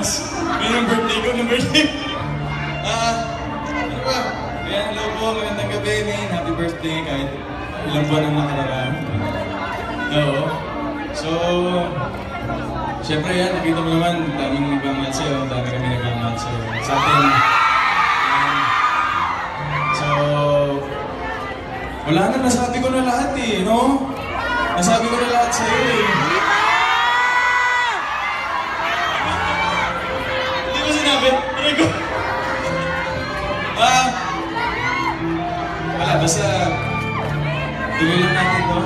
Max. Ngayon yung birthday ko, ng birthday. Ano ba? Kaya hello po, magandang gabi, Main. Happy birthday kahit ilang buwan ang nakararaan. Oo. So, syempre yan, nakita mo naman, daming nagmamahal sa'yo, dami kami nagmamahal sa'yo. Sa atin, so, wala na, nasabi ko na lahat eh, no? Nasabi ko na lahat sa'yo eh. Hindi ko sinabi, aray ko. Wala, basta, tuloy lang natin to.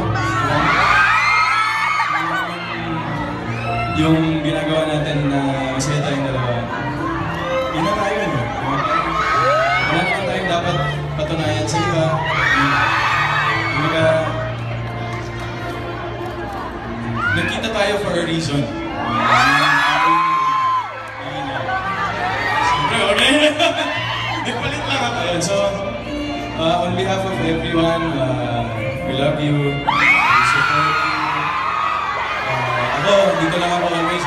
Yung ginagawa natin na masaya tayong dalawa, yun na tayo yun. Wala naman tayong dapat patunayan sa iba. Nagkita tayo for a reason. Siyempre, okay? Nagpalit lang ako. So, on behalf of everyone, we love you. We support you. Ako, dito lang ako always.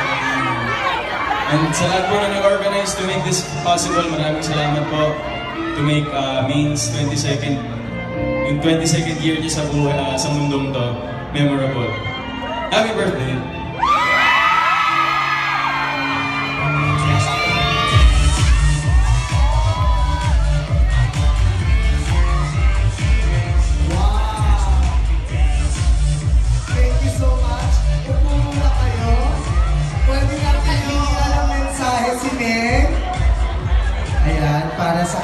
And sa lahat po na nag-organize to make this possible, maraming salamat po to make Main's 22nd, yung 22nd year niya sa buhay, sa mundong to, memorable. Happy birthday!